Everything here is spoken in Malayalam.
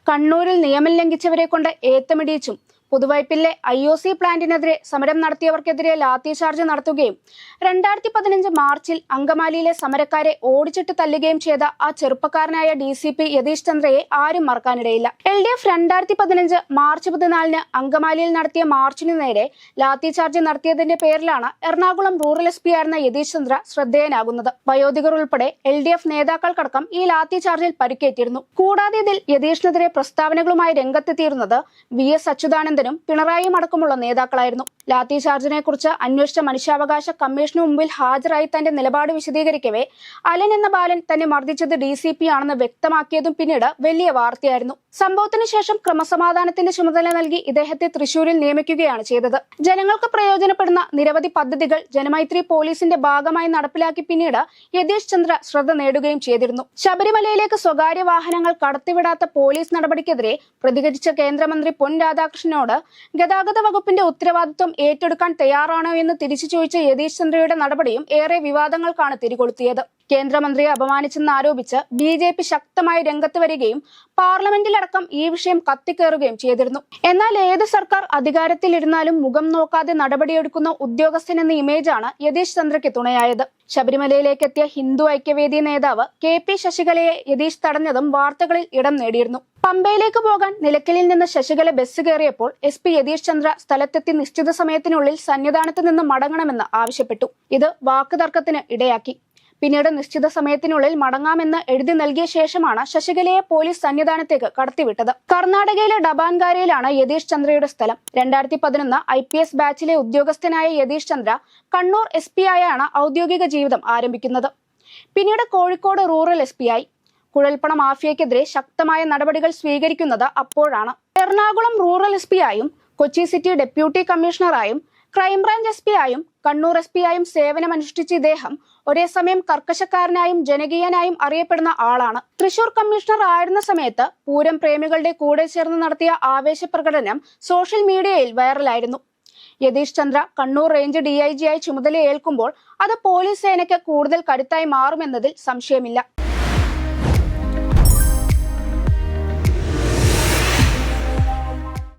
കണ്ണൂരിൽ നിയമം ലംഘിച്ചവരെ കൊണ്ട് ഏത്തമിടിയിച്ചും പുതുവൈപ്പിലെ IOC പ്ലാന്റിനെതിരെ സമരം നടത്തിയവർക്കെതിരെ ലാത്തിചാർജ് നടത്തുകയും 2015 മാർച്ചിൽ അങ്കമാലിയിലെ സമരക്കാരെ ഓടിച്ചിട്ട് തല്ലുകയും ചെയ്ത ആ ചെറുപ്പക്കാരനായ DCP യതീഷ് ചന്ദ്രയെ ആരും മറക്കാനിടയില്ല. LDF 2015 മാർച്ച് 14 അങ്കമാലിയിൽ നടത്തിയ മാർച്ചിനു നേരെ ലാത്തിചാർജ് നടത്തിയതിന്റെ പേരിലാണ് എറണാകുളം റൂറൽ SP ആയിരുന്ന യതീഷ് ചന്ദ്ര ശ്രദ്ധേയനാകുന്നത്. വയോധികർ ഉൾപ്പെടെ LDF നേതാക്കൾക്കടക്കം ഈ ലാത്തിചാർജിൽ പരിക്കേറ്റിരുന്നു. കൂടാതെ ഇതിൽ യതീഷിനെതിരെ പ്രസ്താവനകളുമായി രംഗത്തെത്തിയിരുന്നത് VS അച്യുതാനന്ദൻ പിണറായിയും അടക്കമുള്ള നേതാക്കളായിരുന്നു. ലാത്തിചാർജിനെ കുറിച്ച് അന്വേഷിച്ച മനുഷ്യാവകാശ കമ്മീഷനു മുമ്പിൽ ഹാജരായി തന്റെ നിലപാട് വിശദീകരിക്കവേ അലൻ എന്ന ബാലൻ തന്നെ മർദ്ദിച്ചത് DCP ആണെന്ന് വ്യക്തമാക്കിയതും പിന്നീട് വലിയ വാർത്തയായിരുന്നു. സംഭവത്തിന് ശേഷം ക്രമസമാധാനത്തിന്റെ ചുമതല നൽകി ഇദ്ദേഹത്തെ തൃശൂരിൽ നിയമിക്കുകയാണ് ചെയ്തത്. ജനങ്ങൾക്ക് പ്രയോജനപ്പെടുന്ന നിരവധി പദ്ധതികൾ ജനമൈത്രി പോലീസിന്റെ ഭാഗമായി നടപ്പിലാക്കി പിന്നീട് യതീഷ് ചന്ദ്ര ശ്രദ്ധ നേടുകയും ചെയ്തിരുന്നു. ശബരിമലയിലേക്ക് സ്വകാര്യ വാഹനങ്ങൾ കടത്തിവിടാത്ത പോലീസ് നടപടിക്കെതിരെ പ്രതികരിച്ച കേന്ദ്രമന്ത്രി പൊൻ രാധാകൃഷ്ണനോട് ഗതാഗത വകുപ്പിന്റെ ഉത്തരവാദിത്വം ഏറ്റെടുക്കാൻ തയ്യാറാണോ എന്ന് തിരിച്ചു ചോദിച്ച യതീഷ് ചന്ദ്രയുടെ നടപടിയും ഏറെ വിവാദങ്ങൾക്കാണ് തിരികൊളുത്തിയത്. കേന്ദ്രമന്ത്രിയെ അപമാനിച്ചെന്നാരോപിച്ച് BJP ശക്തമായി രംഗത്ത് വരികയും പാർലമെന്റിലടക്കം ഈ വിഷയം കത്തിക്കേറുകയും ചെയ്തിരുന്നു. എന്നാൽ ഏത് സർക്കാർ അധികാരത്തിലിരുന്നാലും മുഖം നോക്കാതെ നടപടിയെടുക്കുന്ന ഉദ്യോഗസ്ഥനെന്ന ഇമേജാണ് യതീഷ് ചന്ദ്രയ്ക്ക് തുണയായത്. ശബരിമലയിലേക്ക് എത്തിയ ഹിന്ദു ഐക്യവേദി നേതാവ് KP ശശികലയെ യതീഷ് തടഞ്ഞതും വാർത്തകളിൽ ഇടം നേടിയിരുന്നു. പമ്പയിലേക്ക് പോകാൻ നിലയ്ക്കലിൽ നിന്ന് ശശികല ബസ് കയറിയപ്പോൾ SP യതീഷ് ചന്ദ്ര സ്ഥലത്തെത്തി നിശ്ചിത സമയത്തിനുള്ളിൽ സന്നിധാനത്ത് നിന്ന് മടങ്ങണമെന്ന് ആവശ്യപ്പെട്ടു. ഇത് വാക്കുതർക്കത്തിന് ഇടയാക്കി. പിന്നീട് നിശ്ചിത സമയത്തിനുള്ളിൽ മടങ്ങാമെന്ന് എഴുതി നൽകിയ ശേഷമാണ് ശശികലയെ പോലീസ് സന്നിധാനത്തേക്ക് കടത്തിവിട്ടത്. കർണാടകയിലെ ഡബാൻഗാരയിലാണ് യതീഷ് ചന്ദ്രയുടെ സ്ഥലം. 2011 IPS ബാച്ചിലെ ഉദ്യോഗസ്ഥനായ യതീഷ് ചന്ദ്ര കണ്ണൂർ SP ആയാണ് ഔദ്യോഗിക ജീവിതം ആരംഭിക്കുന്നത്. പിന്നീട് കോഴിക്കോട് റൂറൽ SP ആയി. കുഴൽപ്പണ മാഫിയക്കെതിരെ ശക്തമായ നടപടികൾ സ്വീകരിക്കുന്നത് അപ്പോഴാണ്. എറണാകുളം റൂറൽ SP ആയും കൊച്ചി സിറ്റി ഡെപ്യൂട്ടി കമ്മീഷണറായും ക്രൈംബ്രാഞ്ച് SP ആയും കണ്ണൂർ SP ആയും സേവനമനുഷ്ഠിച്ച ഇദ്ദേഹം ഒരേ സമയം കർക്കശക്കാരനായും ജനകീയനായും അറിയപ്പെടുന്ന ആളാണ്. തൃശൂർ കമ്മീഷണർ ആയിരുന്ന സമയത്ത് പൂരം പ്രേമികളുടെ കൂടെ ചേർന്ന് നടത്തിയ ആവേശ പ്രകടനം സോഷ്യൽ മീഡിയയിൽ വൈറലായിരുന്നു. യതീഷ് ചന്ദ്ര കണ്ണൂർ റേഞ്ച് DIG ആയി ചുമതലയേൽക്കുമ്പോൾ അത് പോലീസ് സേനയ്ക്ക് കൂടുതൽ കരുത്തായി മാറുമെന്നതിൽ സംശയമില്ല.